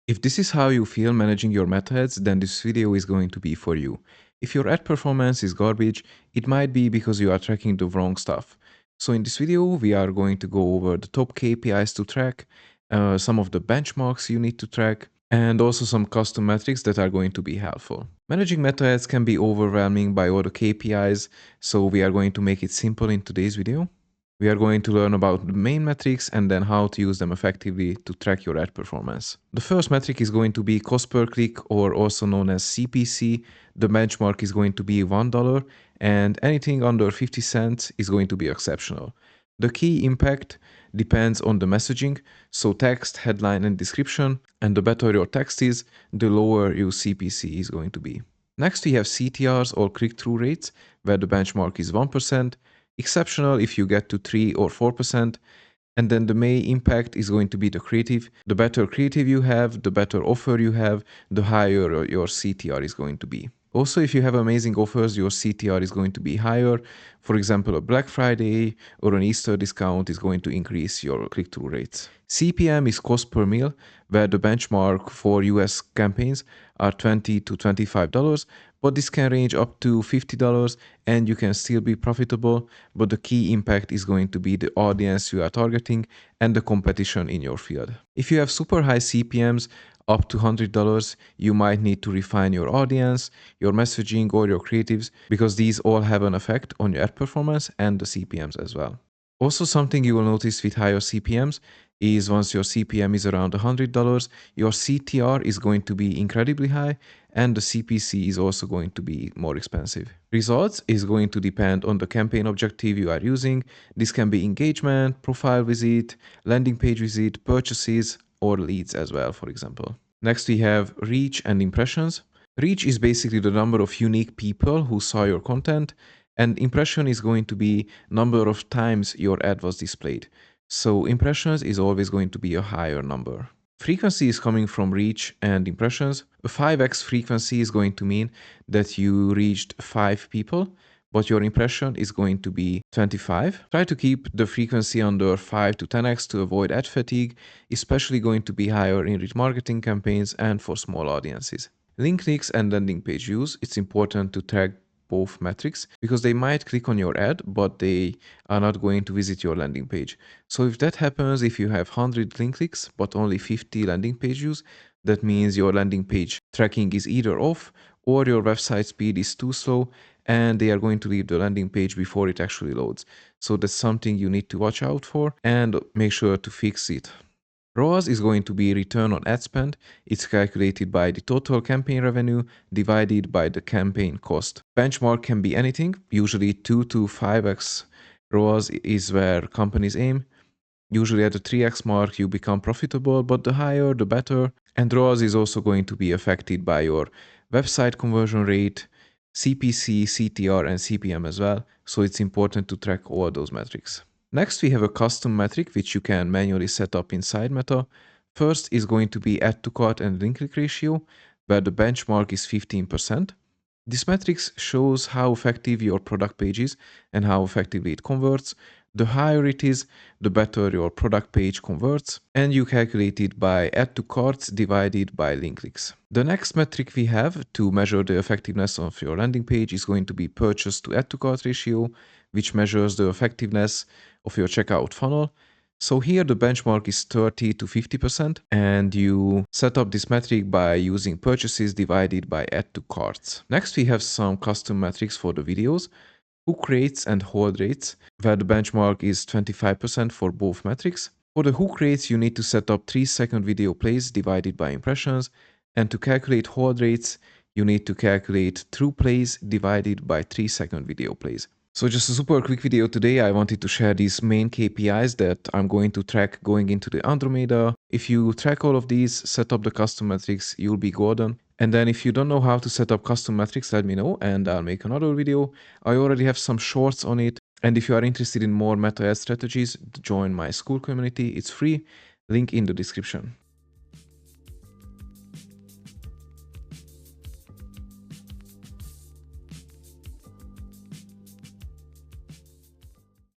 If this is how you feel managing your meta ads, then this video is going to be for you. If your ad performance is garbage, it might be because you are tracking the wrong stuff. So in this video, we are going to go over the top KPIs to track, some of the benchmarks you need to track, and also some custom metrics that are going to be helpful. Managing meta ads can be overwhelming by all the KPIs, so we are going to make it simple in today's video. We are going to learn about the main metrics and then how to use them effectively to track your ad performance. The first metric is going to be cost per click, or also known as CPC. The benchmark is going to be $1, and anything under 50 cents is going to be exceptional. The key impact depends on the messaging, so text, headline, and description, and the better your text is, the lower your CPC is going to be. Next, we have CTRs, or click-through rates, where the benchmark is 1%, exceptional if you get to 3 or 4%, and then the main impact is going to be the creative. The better creative you have, the better offer you have, the higher your CTR is going to be. Also, if you have amazing offers, your CTR is going to be higher. For example, a Black Friday or an Easter discount is going to increase your click-through rates. CPM is cost per mil, where the benchmark for US campaigns are $20 to $25, but this can range up to $50 and you can still be profitable, but the key impact is going to be the audience you are targeting and the competition in your field. If you have super high CPMs, up to $100, you might need to refine your audience, your messaging, or your creatives, because these all have an effect on your ad performance and the CPMs as well. Also, something you will notice with higher CPMs is once your CPM is around $100, your CTR is going to be incredibly high and the CPC is also going to be more expensive. Results is going to depend on the campaign objective you are using. This can be engagement, profile visit, landing page visit, purchases, or leads as well, for example. Next, we have reach and impressions. Reach is basically the number of unique people who saw your content, and impression is going to be number of times your ad was displayed. So impressions is always going to be a higher number. Frequency is coming from reach and impressions. A 5x frequency is going to mean that you reached 5 people, but your impression is going to be 25. Try to keep the frequency under 5 to 10x to avoid ad fatigue, especially going to be higher in retargeting campaigns and for small audiences. Link clicks and landing page views, it's important to track both metrics because they might click on your ad, but they are not going to visit your landing page. So if that happens, if you have 100 link clicks, but only 50 landing page views, that means your landing page tracking is either off or your website speed is too slow and they are going to leave the landing page before it actually loads. So that's something you need to watch out for and make sure to fix it. ROAS is going to be return on ad spend. It's calculated by the total campaign revenue divided by the campaign cost. Benchmark can be anything, usually 2 to 5x ROAS is where companies aim. Usually at the 3x mark you become profitable, but the higher the better. And ROAS is also going to be affected by your website conversion rate, CPC, CTR, and CPM as well. So it's important to track all those metrics. Next, we have a custom metric which you can manually set up inside Meta. First is going to be add to cart and link click ratio, where the benchmark is 15%. This metric shows how effective your product page is and how effectively it converts. The higher it is, the better your product page converts, and you calculate it by add to carts divided by link clicks. The next metric we have to measure the effectiveness of your landing page is going to be purchase to add to cart ratio, which measures the effectiveness of your checkout funnel. So here the benchmark is 30 to 50%, and you set up this metric by using purchases divided by add to carts. Next, we have some custom metrics for the videos, hook rates and hold rates, where the benchmark is 25% for both metrics. For the hook rates, you need to set up 3-second video plays divided by impressions, and to calculate hold rates, you need to calculate true plays divided by 3-second video plays. So just a super quick video today. I wanted to share these main KPIs that I'm going to track going into the Andromeda. If you track all of these, set up the custom metrics, you'll be golden. And then if you don't know how to set up custom metrics, let me know and I'll make another video. I already have some shorts on it. And if you are interested in more meta ad strategies, join my school community. It's free. Link in the description.